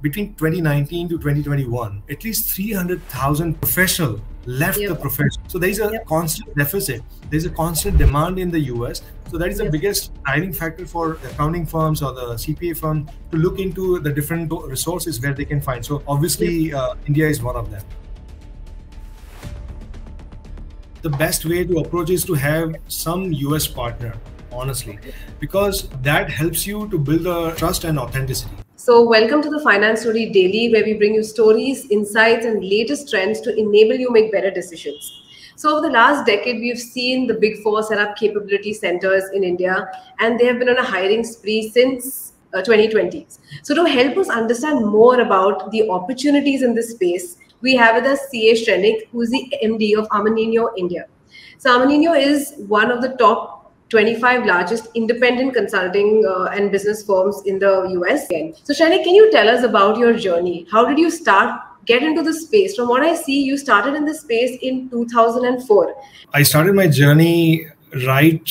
between 2019 to 2021, at least 300,000 professionals left the profession. So there is a constant deficit. There's a constant demand in the US. So that is the biggest driving factor for accounting firms or the CPA firm to look into the different resources where they can find. So obviously, India is one of them. The best way to approach is to have some US partner, honestly, because that helps you to build a trust and authenticity. So welcome to the Finance Story Daily, where we bring you stories, insights, and latest trends to enable you make better decisions. So over the last decade, we've seen the Big Four set up capability centers in India, and they have been on a hiring spree since 2020. So to help us understand more about the opportunities in this space, we have with us CA Shrenik, who is the MD of Armanino India. So Armanino is one of the top 25 largest independent consulting and business firms in the US. So Shrenik, can you tell us about your journey? How did you get into the space? From what I see, you started in this space in 2004. I started my journey right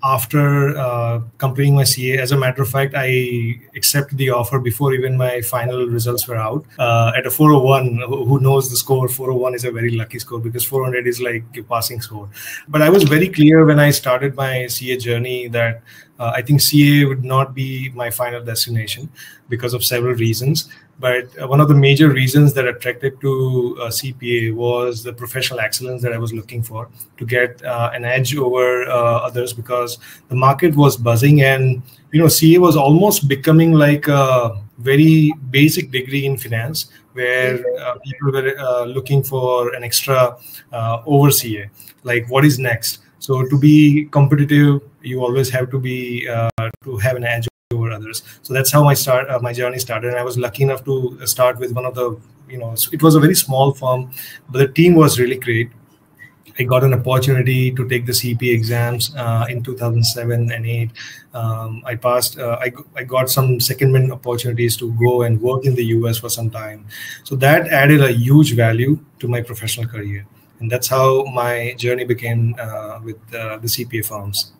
after completing my CA. As a matter of fact, I accepted the offer before even my final results were out. At a 401, who knows the score? 401 is a very lucky score because 400 is like a passing score. But I was very clear when I started my CA journey that I think CA would not be my final destination because of several reasons. But one of the major reasons that attracted to CPA was the professional excellence that I was looking for to get an edge over others, because the market was buzzing and CA was almost becoming like a very basic degree in finance, where people were looking for an extra over CA, like what is next. So to be competitive, you always have to be to have an edge over others. So that's how my journey started. And I was lucky enough to start with one of the, it was a very small firm, but the team was really great. I got an opportunity to take the CPA exams in 2007 and 8. I passed. I got some secondment opportunities to go and work in the US for some time. So that added a huge value to my professional career. And that's how my journey began with the CPA firms.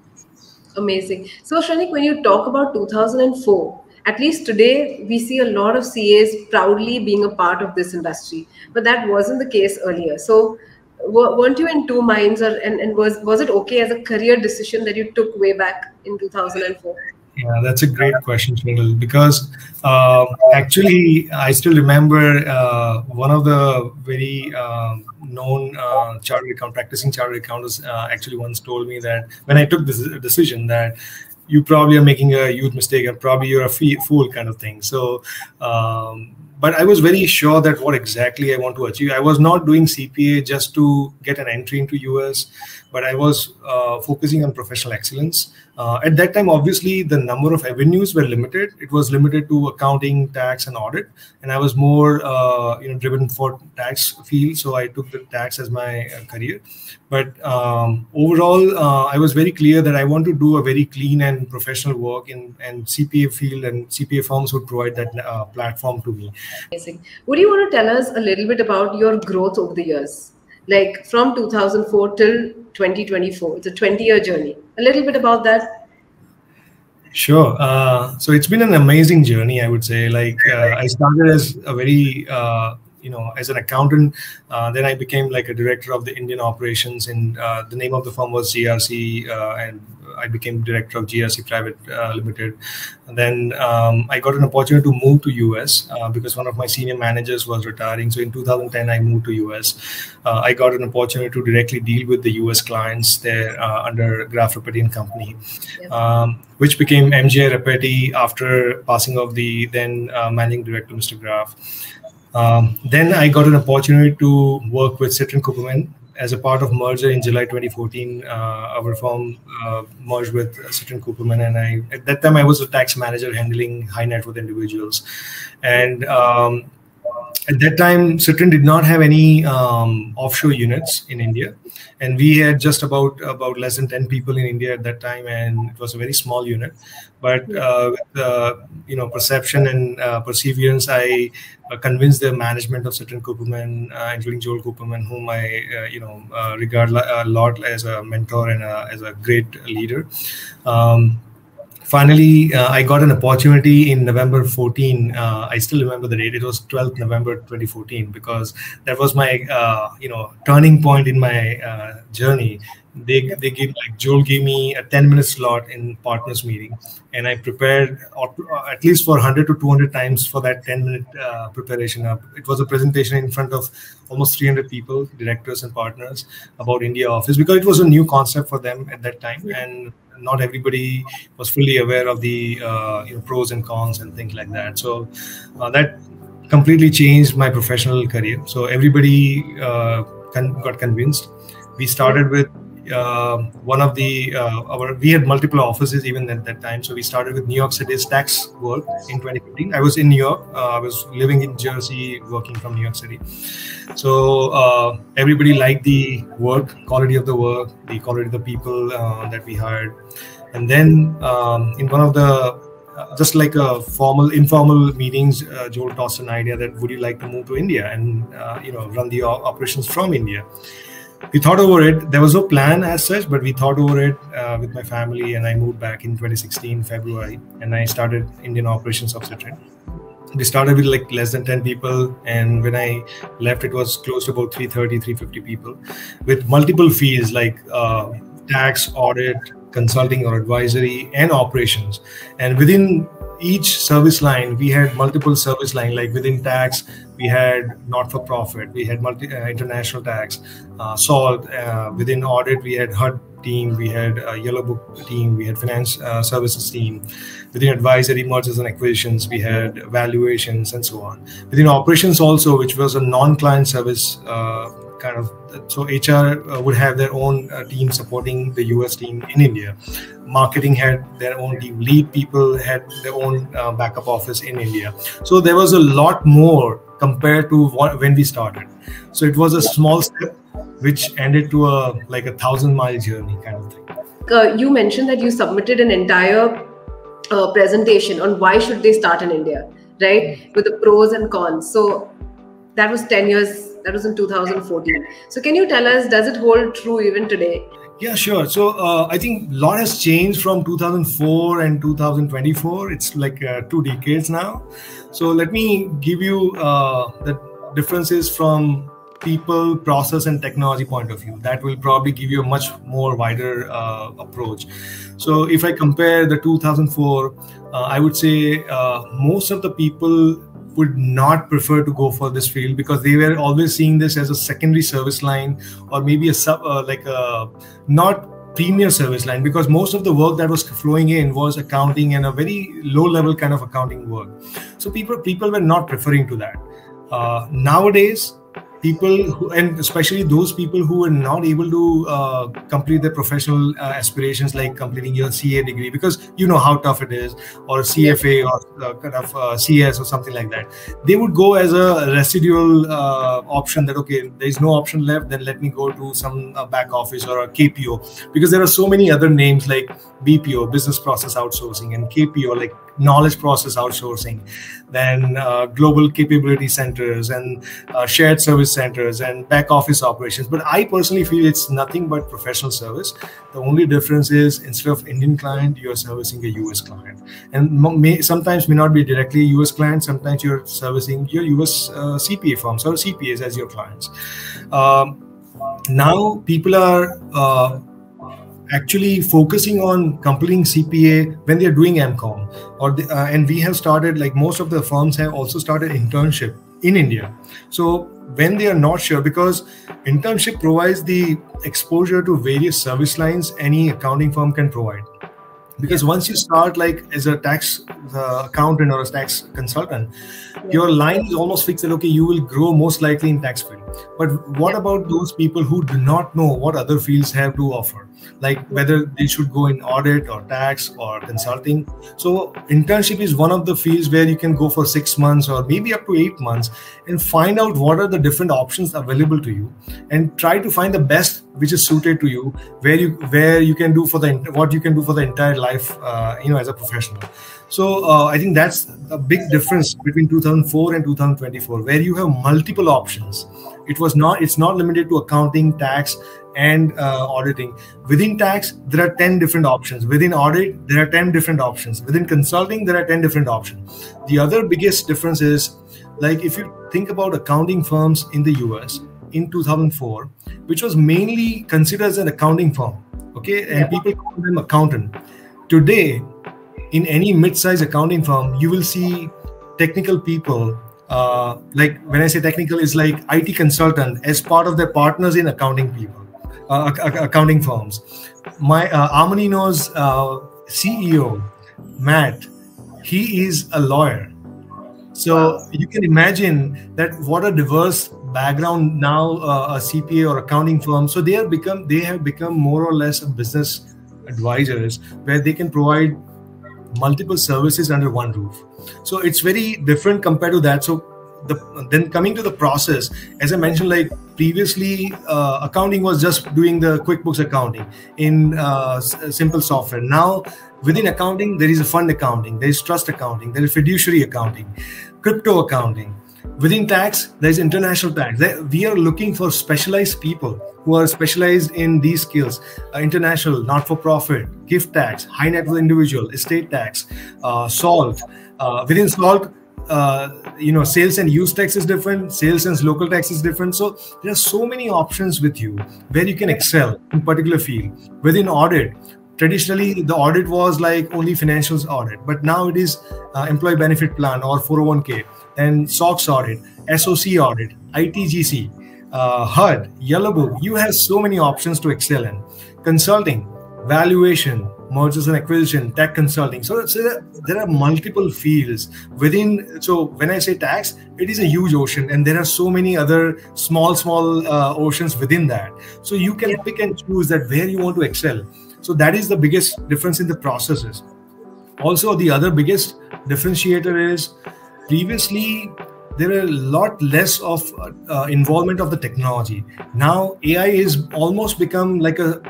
Amazing. So Shrenik, when you talk about 2004, at least today, we see a lot of CAs proudly being a part of this industry, but that wasn't the case earlier. So weren't you in two minds, and was it okay as a career decision that you took way back in 2004? Yeah, that's a great question, Chingal, because actually, I still remember one of the very known practicing chartered accountants actually once told me that when I took this decision that you probably are making a huge mistake and probably you're a fool kind of thing. So, but I was very sure that what exactly I want to achieve. I was not doing CPA just to get an entry into US, but I was focusing on professional excellence. At that time, obviously, the number of avenues were limited. It was limited to accounting, tax, and audit. And I was more driven for tax field. So I took the tax as my career. But overall, I was very clear that I want to do a very clean and professional work in CPA field, and CPA firms would provide that platform to me. Amazing. Would you want to tell us a little bit about your growth over the years? Like from 2004 till 2024, it's a 20-year journey. A little bit about that. Sure. So it's been an amazing journey, I would say. Like I started as a very, as an accountant. Then I became like a director of the Indian operations, and the name of the firm was GRC, and I became director of GRC Private Limited. And then I got an opportunity to move to US because one of my senior managers was retiring. So in 2010, I moved to US. I got an opportunity to directly deal with the US clients there under Graf Repetti and Company, which became MGI Repetti after passing of the then managing director, Mr. Graf. Then I got an opportunity to work with Citrin Cooperman as a part of merger in July 2014. Our firm merged with Citrin Cooperman, and at that time I was a tax manager handling high net worth individuals. And at that time, Citrin did not have any offshore units in India, and we had just about less than 10 people in India at that time, and it was a very small unit. But with perception and perseverance, I convinced the management of Citrin Cooperman, including Joel Cooperman, whom I regard a lot as a mentor and as a great leader. finally, I got an opportunity in November 14. I still remember the date. It was 12th November 2014, because that was my turning point in my journey. They gave, like, Joel gave me a 10-minute slot in partners meeting, and I prepared at least for 100 to 200 times for that 10-minute preparation. It was a presentation in front of almost 300 people, directors and partners, about India office, because it was a new concept for them at that time, and not everybody was fully aware of the pros and cons and things like that. So that completely changed my professional career. So everybody got convinced. We started with one of the we had multiple offices even at that time. So we started with New York City's tax work in 2015. I was in New York. I was living in Jersey, working from New York City. So everybody liked the work, quality of the work, the quality of the people that we hired. And then in one of the just like a informal meetings, Joel tossed an idea that, would you like to move to India and run the operations from India? We thought over it. There was no plan as such, but we thought over it with my family, and I moved back in 2016 February, and I started Indian operations of Citrin. We started with like less than 10 people, and when I left, it was close to about 350 people, with multiple fields like tax, audit, consulting or advisory, and operations. And within each service line, we had multiple service lines. Like within tax, we had not-for-profit, we had international tax, SALT. Within audit, we had HUD team, we had a Yellow Book team, we had finance services team. Within advisory, mergers and acquisitions, we had valuations, and so on. Within operations also, which was a non-client service kind of, so HR would have their own team supporting the US team in India. Marketing had their own team. Lead people had their own backup office in India. So there was a lot more compared to when we started. So it was a small step which ended to a 1,000-mile journey kind of thing. You mentioned that you submitted an entire presentation on why should they start in India, right? With the pros and cons. So that was 10 years. That was in 2014. So can you tell us, does it hold true even today? Yeah, sure. So I think a lot has changed from 2004 and 2024. It's like 2 decades now. So let me give you the differences from people, process, and technology point of view. That will probably give you a much more wider approach. So if I compare the 2004, I would say most of the people would not prefer to go for this field, because they were always seeing this as a secondary service line, or maybe a not premier service line, because most of the work that was flowing in was accounting and a very low level kind of accounting work. So people were not preferring to that. Nowadays, people who, and especially those people who were not able to complete their professional aspirations, like completing your CA degree, because you know how tough it is, or CFA, or kind of CS or something like that, they would go as a residual option that, okay, there is no option left, then let me go to some back office or a KPO, because there are so many other names like BPO, business process outsourcing, and KPO, like knowledge process outsourcing, then global capability centers, and shared service centers, and back office operations. But I personally feel it's nothing but professional service. The only difference is, instead of Indian client, you're servicing a US client, and sometimes may not be directly a US client. Sometimes you're servicing your US CPA firms or CPAs as your clients. Now people are actually focusing on completing CPA when they're doing MCOM, and we have started, like most of the firms have also started internship in India. So when they are not sure, because internship provides the exposure to various service lines any accounting firm can provide. Because once you start like as a tax accountant or a tax consultant, your line is almost fixed that, okay, you will grow most likely in tax field. But what about those people who do not know what other fields have to offer? Like whether they should go in audit or tax or consulting. So internship is one of the fields where you can go for 6 months or maybe up to 8 months and find out what are the different options available to you, and try to find the best which is suited to you, where you can do for what you can do for the entire life, as a professional. So I think that's a big difference between 2004 and 2024, where you have multiple options. It's not limited to accounting, tax, and auditing. Within tax, there are 10 different options. Within audit, there are 10 different options. Within consulting, there are 10 different options. The other biggest difference is, like, if you think about accounting firms in the US in 2004, which was mainly considered as an accounting firm, okay, and people call them accountant. Today, in any mid-sized accounting firm, you will see technical people. Like when I say technical, is like IT consultant as part of their partners in accounting people, accounting firms. My Armanino's CEO, Matt, he is a lawyer. So you can imagine that what a diverse background now a CPA or accounting firm. So they have become more or less a business advisors where they can provide multiple services under one roof. So it's very different compared to that. So then coming to the process, as I mentioned, like previously, accounting was just doing the QuickBooks accounting in simple software. Now within accounting, there is a fund accounting, there is trust accounting, there is fiduciary accounting, crypto accounting. Within tax, there is international tax. We are looking for specialized people who are specialized in these skills: international, not-for-profit, gift tax, high net worth individual, estate tax, SALT. Within SALT, sales and use tax is different, sales and local tax is different. So there are so many options with you where you can excel in particular field. Within audit, traditionally the audit was like only financials audit, but now it is employee benefit plan or 401k, and SOX audit, SOC audit, ITGC, HUD, Yellow Book. You have so many options to excel in. Consulting, valuation, mergers and acquisition, tech consulting. So there are multiple fields within. So when I say tax, it is a huge ocean, and there are so many other small oceans within that. So you can pick and choose that where you want to excel. So that is the biggest difference in the processes. Also, the other biggest differentiator is previously there are a lot less of involvement of the technology. Now AI is almost become like a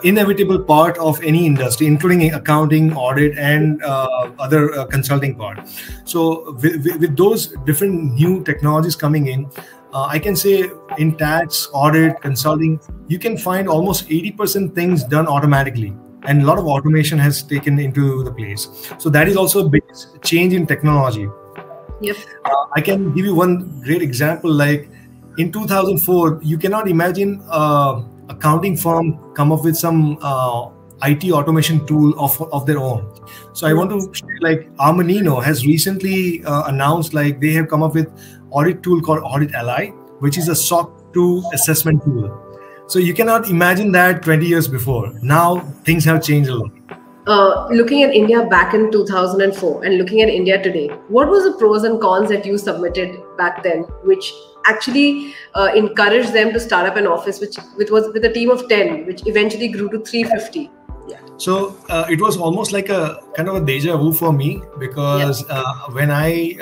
inevitable part of any industry, including accounting, audit, and other consulting part. So with those different new technologies coming in, I can say in tax, audit, consulting, you can find almost 80% things done automatically, and a lot of automation has taken into the place. So that is also a big change in technology. Yep. I can give you one great example. Like in 2004, you cannot imagine accounting firm come up with some IT automation tool of their own. So I want to share, like Armanino has recently announced, like they have come up with audit tool called Audit Ally, which is a SOC 2 assessment tool. So you cannot imagine that 20 years before. Now things have changed a lot. Looking at India back in 2004 and looking at India today, what was the pros and cons that you submitted back then, which actually encouraged them to start up an office, which was with a team of 10, which eventually grew to 350? So it was almost like a kind of a deja vu for me, because when I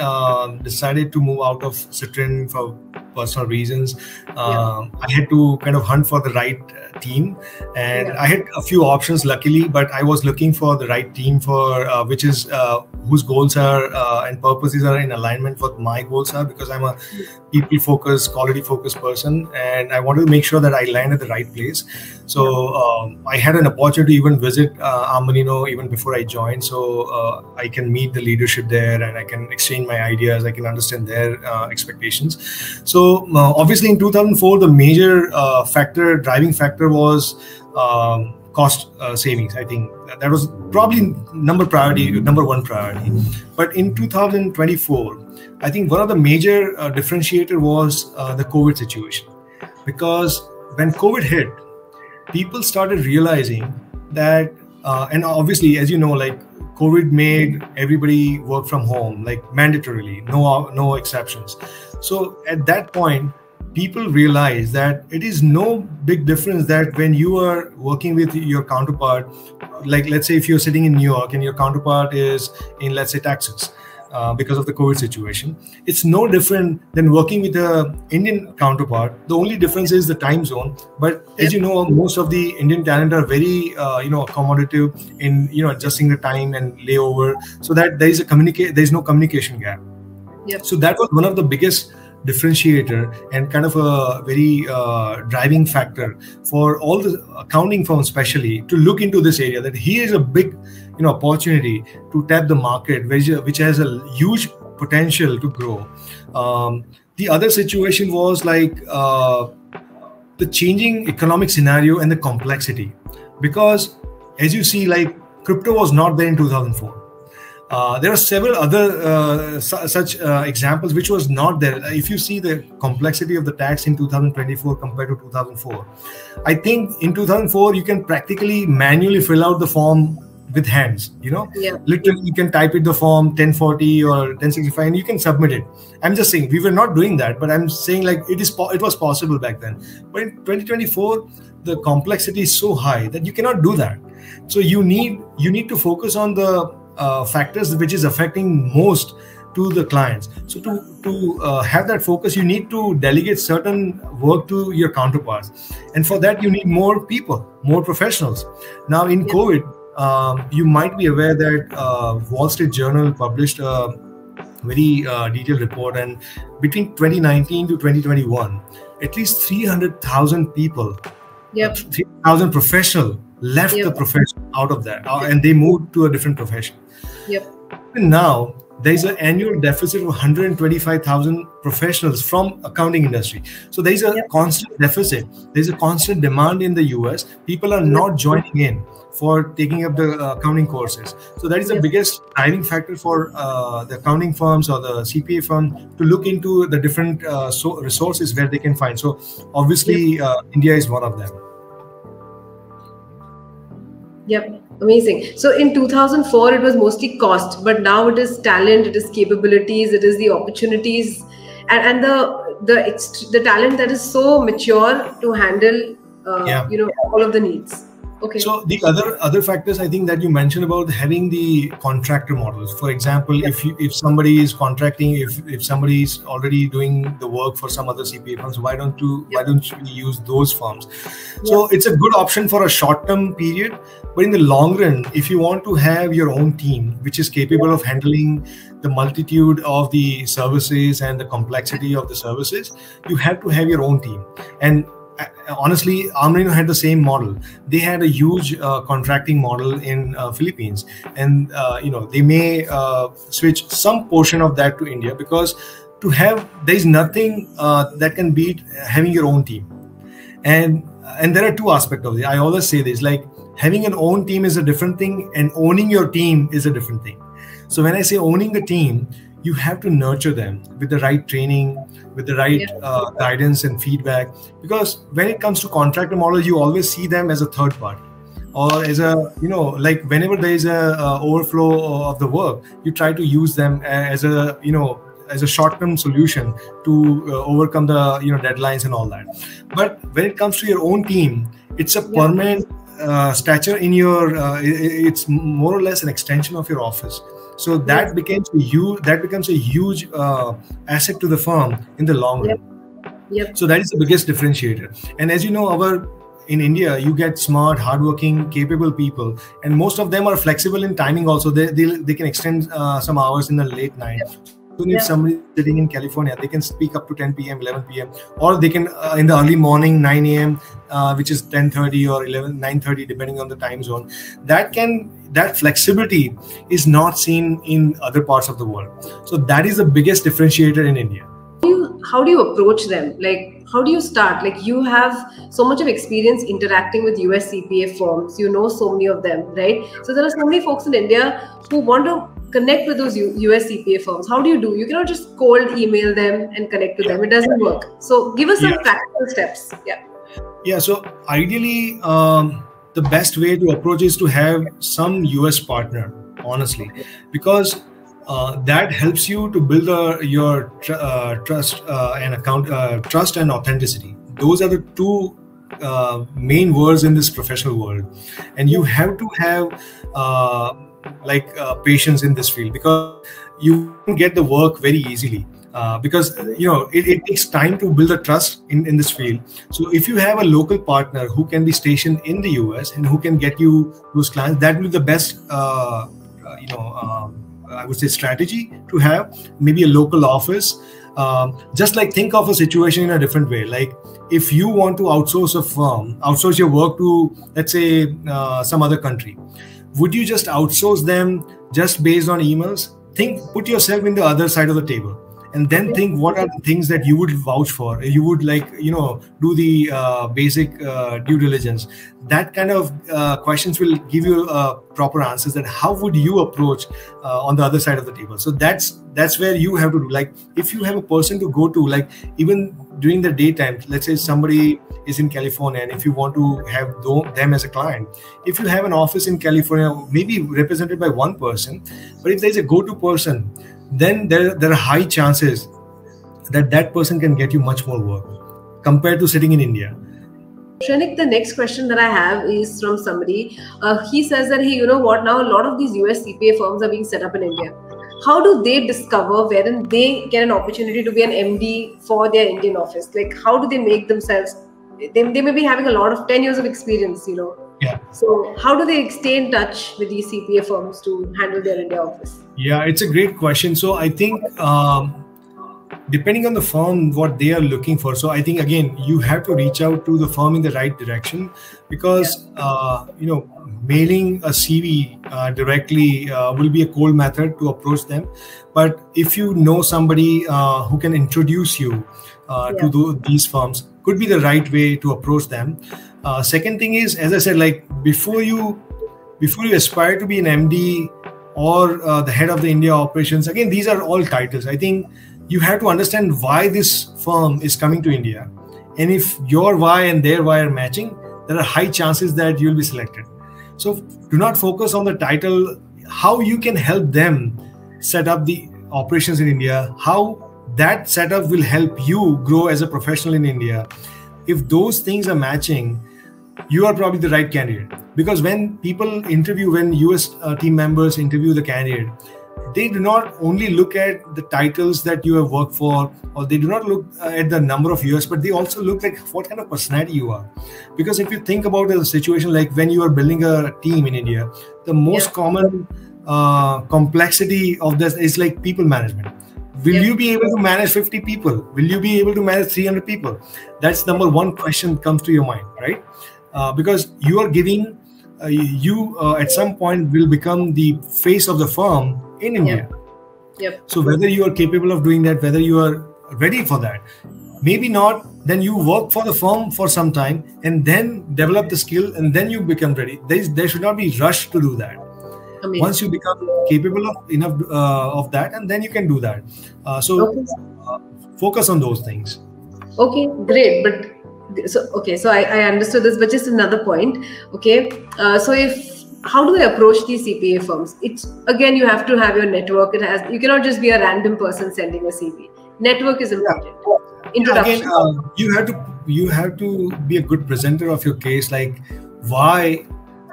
decided to move out of Citrin for personal reasons, I had to kind of hunt for the right team, and I had a few options luckily, but I was looking for the right team for which is whose goals are and purposes are in alignment with my goals are, because I'm a people focused, quality focused person, and I wanted to make sure that I land at the right place. So I had an opportunity to even visit Armanino even before I joined, so I can meet the leadership there and I can exchange my ideas, I can understand their expectations. So obviously in 2004, the major driving factor was cost savings. I think that was probably number one priority. But in 2024, I think one of the major differentiator was the COVID situation, because when COVID hit, people started realizing that, and obviously, as you know, like COVID made everybody work from home, like mandatorily, no exceptions. So at that point, people realize that it is no big difference that when you are working with your counterpart, like let's say if you're sitting in New York and your counterpart is in, let's say, Texas, because of the COVID situation. It's no different than working with an Indian counterpart. The only difference is the time zone. But as you know, most of the Indian talent are very accommodative in adjusting the time and layover, so that there is no communication gap. So that was one of the biggest differentiator and kind of a very driving factor for all the accounting firms, especially, to look into this area, that here is a big opportunity to tap the market, which has a huge potential to grow. The other situation was like the changing economic scenario and the complexity, because as you see, like crypto was not there in 2004. There are several other such examples which was not there. If you see the complexity of the tax in 2024 compared to 2004, I think in 2004 you can practically manually fill out the form with hands. Literally you can type it the form 1040 or 1065 and you can submit it. I'm just saying we were not doing that, but I'm saying like it was possible back then. But in 2024 the complexity is so high that you cannot do that. So you need to focus on the factors which is affecting most to the clients. So to have that focus, you need to delegate certain work to your counterparts, and for that you need more people, more professionals. Now in COVID, you might be aware that Wall Street Journal published a very detailed report, and between 2019 to 2021, at least 300,000 people, 3,000 professionals left the profession out of that, and they moved to a different profession. And now there is an annual deficit of 125,000 professionals from accounting industry. So there is a constant deficit. There is a constant demand in the US. People are not joining in for taking up the accounting courses. So that is the biggest driving factor for the accounting firms or the CPA firm to look into the different resources where they can find. So obviously India is one of them. Amazing. So in 2004, it was mostly cost, but now it is talent, it is capabilities, it is the opportunities, and the talent that is so mature to handle, all of the needs. Okay. So the other factors I think that you mentioned about having the contractor models. For example, if somebody is contracting, if somebody is already doing the work for some other CPA firms, why don't you use those firms? So it's a good option for a short-term period, but in the long run, if you want to have your own team which is capable of handling the multitude of the services and the complexity of the services, you have to have your own team. And honestly, Armanino had the same model. They had a huge contracting model in Philippines, and they may switch some portion of that to India, because there is nothing that can beat having your own team. And there are two aspects of it. I always say this, like having an own team is a different thing, and owning your team is a different thing. So when I say owning the team, you have to nurture them with the right training, with the right guidance and feedback. Because when it comes to contractor models, you always see them as a third party, or as a, like whenever there is a overflow of the work, you try to use them as a, as a short-term solution to overcome the, deadlines and all that. But when it comes to your own team, it's a permanent stature in your, it's more or less an extension of your office. So that becomes a huge asset to the firm in the long run. So that is the biggest differentiator. And as you know, in India, you get smart, hardworking, capable people, and most of them are flexible in timing. Also, they can extend some hours in the late night. So if somebody sitting in California, they can speak up to 10 p.m., 11 p.m., or they can in the early morning, 9 a.m., which is 10:30 or 9:30, depending on the time zone. That flexibility is not seen in other parts of the world. So that is the biggest differentiator in India. How do you approach them? Like, how do you start? Like, you have so much of experience interacting with US CPA firms. You know so many of them, right? So there are so many folks in India who want to connect with those US CPA firms. How do? You cannot just cold email them and connect with them. It doesn't work. So give us some practical steps. So ideally, the best way to approach is to have some US partner, honestly, because that helps you to build your trust and authenticity. Those are the two main words in this professional world, and you have to have patience in this field, because you can get the work very easily. Because it takes time to build a trust in this field. So if you have a local partner who can be stationed in the US and who can get you those clients, that will be the best I would say strategy to have. Maybe a local office. Just like think of a situation in a different way. Like if you want to outsource a firm, outsource your work to, let's say, some other country, would you just outsource them just based on emails? Put yourself in the other side of the table, and then think what are the things that you would vouch for. You would do the basic due diligence. That kind of questions will give you proper answers, that how would you approach on the other side of the table. So that's where you have to do. Like if you have a person to go to, like even during the daytime, let's say somebody is in California, and if you want to have them as a client, if you have an office in California, maybe represented by one person, but if there's a go-to person, then there are high chances that person can get you much more work compared to sitting in India. Shrenik, the next question that I have is from somebody. He says that, hey, you know what, now a lot of these US CPA firms are being set up in India. How do they discover wherein they get an opportunity to be an MD for their Indian office? Like, how do they make themselves? They may be having a lot of 10 years of experience, Yeah. So how do they stay in touch with these CPA firms to handle their India office? Yeah, it's a great question. So I think depending on the firm, what they are looking for. So I think, again, you have to reach out to the firm in the right direction, because, mailing a CV directly will be a cold method to approach them. But if you know somebody who can introduce you to these firms, could be the right way to approach them. Second thing is, as I said, like before you aspire to be an MD or the head of the India operations, again, these are all titles. I think you have to understand why this firm is coming to India. And if your why and their why are matching, there are high chances that you'll be selected. So do not focus on the title, how you can help them set up the operations in India, how that setup will help you grow as a professional in India. If those things are matching, you are probably the right candidate. Because when people interview, when US team members interview the candidate, they do not only look at the titles that you have worked for, or they do not look at the number of years, but they also look like what kind of personality you are. Because if you think about a situation like when you are building a team in India, the most common complexity of this is like people management. Will you be able to manage 50 people? Will you be able to manage 300 people? That's number one question comes to your mind, right? Because you are giving, at some point will become the face of the firm in India. So whether you are capable of doing that, whether you are ready for that, maybe not, then you work for the firm for some time and then develop the skill and then you become ready. There should not be rush to do that. Amazing. Once you become capable of enough of that, and then you can do that. Focus on those things. Okay, great. But so I understood this, but just another point. Okay, how do I approach these CPA firms? It's again, you have to have your network. You cannot just be a random person sending a CV. Network is important. Introduction. Again, you have to be a good presenter of your case. Like, why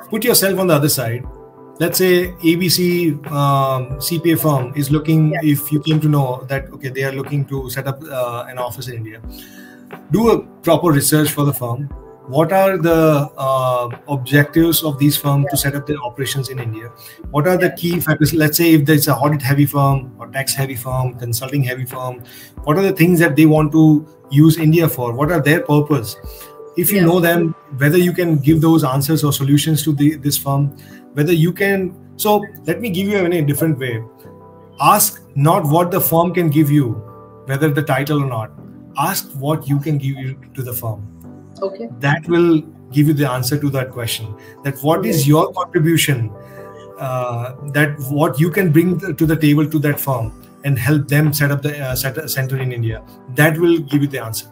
put yourself on the other side? Let's say ABC CPA firm is looking, if you came to know that, okay, they are looking to set up an office in India. Do a proper research for the firm. What are the objectives of these firms to set up their operations in India? What are the key factors? Let's say if there's an audit-heavy firm or tax-heavy firm, consulting-heavy firm, what are the things that they want to use India for? What are their purpose? If you know them, whether you can give those answers or solutions to this firm, whether you can. So let me give you in a different way. Ask not what the firm can give you, whether the title or not. Ask what you can give you to the firm. Okay. That will give you the answer to that question. That what is your contribution, that what you can bring to the table to that firm and help them set up the center in India. That will give you the answer.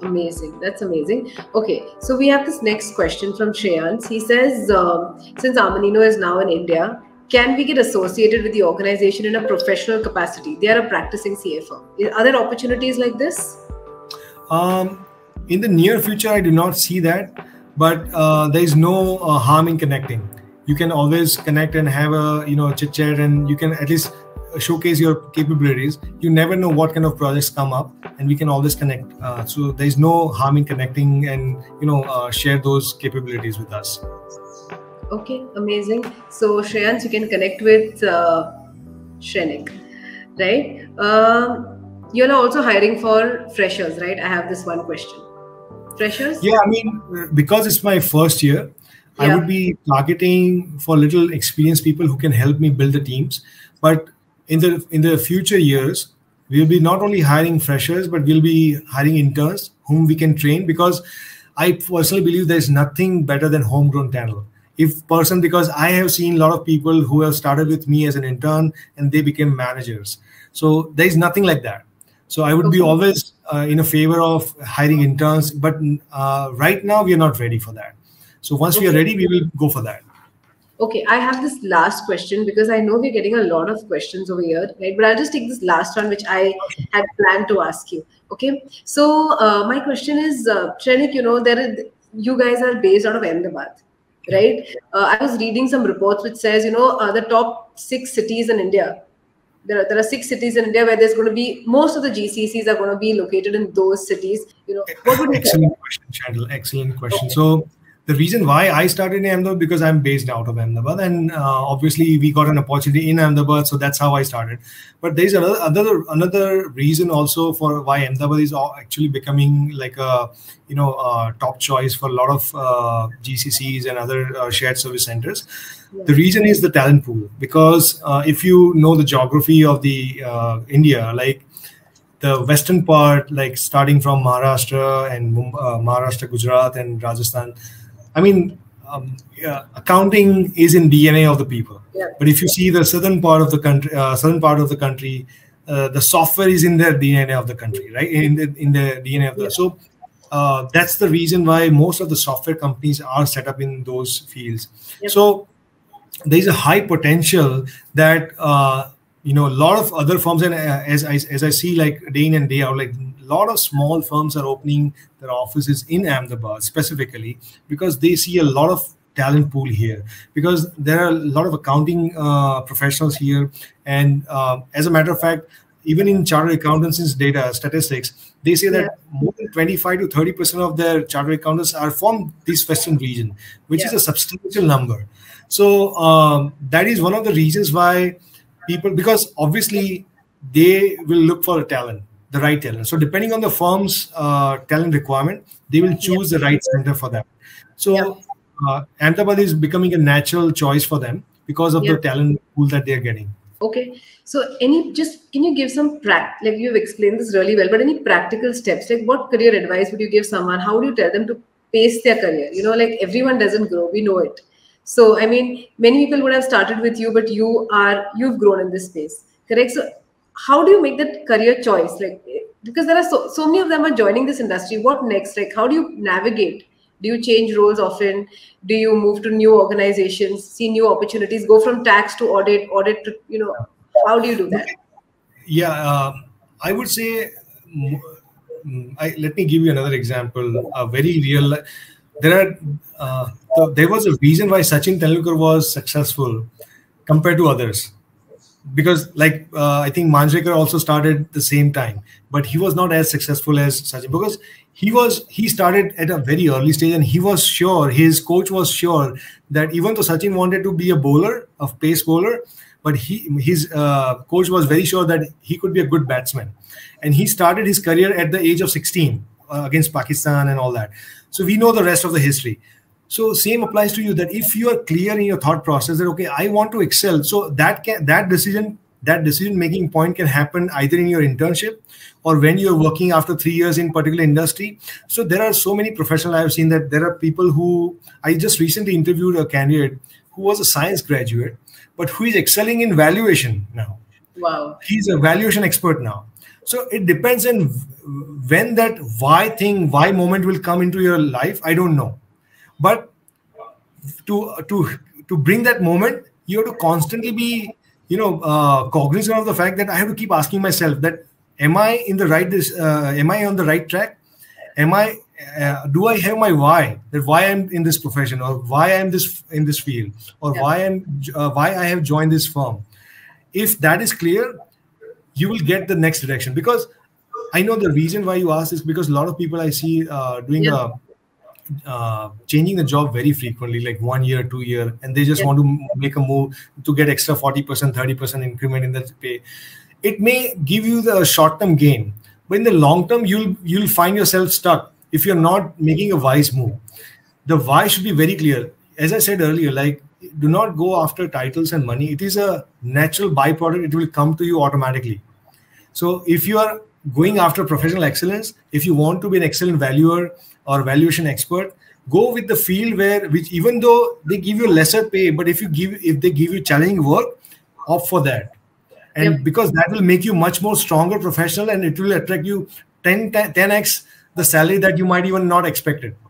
Amazing. That's amazing. Okay. So we have this next question from Shreyans. He says, since Armanino is now in India, can we get associated with the organization in a professional capacity? They are a practicing CA firm. Are there opportunities like this? In the near future, I do not see that, but there is no harm in connecting. you can always connect and have a chit chat, and you can at least showcase your capabilities. You never know what kind of projects come up, and we can always connect. So there's no harm in connecting and share those capabilities with us. Okay, amazing. So Shreyans, you can connect with Shrenik, right? You're also hiring for freshers, right? I have this one question. Freshers? Yeah, I mean, because it's my first year, I would be targeting for little experienced people who can help me build the teams. But in the future years, we'll be not only hiring freshers, but we'll be hiring interns whom we can train, because I personally believe there's nothing better than homegrown talent. Because I have seen a lot of people who have started with me as an intern and they became managers. So there's nothing like that. So I would be always in a favor of hiring interns, but right now we are not ready for that. So once we are ready, we will go for that. Okay, I have this last question because I know we're getting a lot of questions over here, right? But I'll just take this last one, which I had planned to ask you. Okay, so my question is, Shrenik, you guys are based out of Ahmedabad, right? I was reading some reports which says, the top 6 cities in India. There are 6 cities in India where there's going to be, most of the GCCs are going to be located in those cities. What would you Excellent question, Chandler. Excellent question. Okay. So the reason why I started in Ahmedabad, because I'm based out of Ahmedabad, and obviously we got an opportunity in Ahmedabad, so that's how I started. But there's another reason also for why Ahmedabad is actually becoming like a top choice for a lot of GCCs and other shared service centers. Yeah. The reason is the talent pool, because if you know the geography of the India, like the western part, like starting from Maharashtra and Maharashtra, Gujarat, and Rajasthan. I mean, accounting is in DNA of the people. Yeah. But if you see the southern part of the country, the software is in their DNA of the country, right? In the DNA of the. So that's the reason why most of the software companies are set up in those fields. Yep. So there's a high potential that a lot of other firms, and as I see, like day in and day out, like a lot of small firms are opening their offices in Ahmedabad specifically because they see a lot of talent pool here, because there are a lot of accounting professionals here. And as a matter of fact, even in chartered accountants' data statistics, they say that more than 25 to 30% of their chartered accountants are from this western region, which is a substantial number. So that is one of the reasons why people, because obviously they will look for a talent, the right talent. So depending on the firm's talent requirement, they will choose the right center for them. So Ahmedabad is becoming a natural choice for them because of the talent pool that they're getting. Okay. So can you give some like you've explained this really well, but any practical steps, like what career advice would you give someone? How do you tell them to pace their career? Like everyone doesn't grow, we know it. So, I mean, many people would have started with you, but you've grown in this space, correct? So how do you make that career choice? Like, because there are so many of them are joining this industry. What next? Like, how do you navigate? Do you change roles often? Do you move to new organizations, see new opportunities, go from tax to audit to, how do you do that? Yeah, I would say, let me give you another example, a very real. There was a reason why Sachin Tendulkar was successful compared to others, because I think Manjrekar also started the same time, but he was not as successful as Sachin, because he started at a very early stage, and he was sure, his coach was sure that even though Sachin wanted to be a bowler, a pace bowler, but his coach was very sure that he could be a good batsman, and he started his career at the age of 16 against Pakistan and all that. So we know the rest of the history. So same applies to you, that if you are clear in your thought process that, okay, I want to excel. So that decision making point can happen either in your internship or when you're working after 3 years in particular industry. So there are so many professionals I have seen, that there are people who, I just recently interviewed a candidate who was a science graduate, but who is excelling in valuation now. Wow. He's a valuation expert now. So it depends on when that why moment will come into your life. I don't know, but to bring that moment, you have to constantly be cognizant of the fact that I have to keep asking myself that am I on the right track? Am I do I have my why, that why I'm in this profession, or why I'm this in this field, or why I have joined this firm? If that is clear, you will get the next direction. Because I know the reason why you ask is because a lot of people I see doing changing the job very frequently, like 1 year, 2 year, and they just want to make a move to get extra 40%, 30% increment in the pay. It may give you the short-term gain, but in the long term, you'll find yourself stuck if you're not making a wise move. The why should be very clear. As I said earlier, like, do not go after titles and money. It is a natural byproduct. It will come to you automatically. So if you are going after professional excellence, if you want to be an excellent valuer or valuation expert, go with the field which even though they give you lesser pay, but if they give you challenging work, opt for that. And because that will make you much more stronger professional, and it will attract you 10x the salary that you might even not expect it.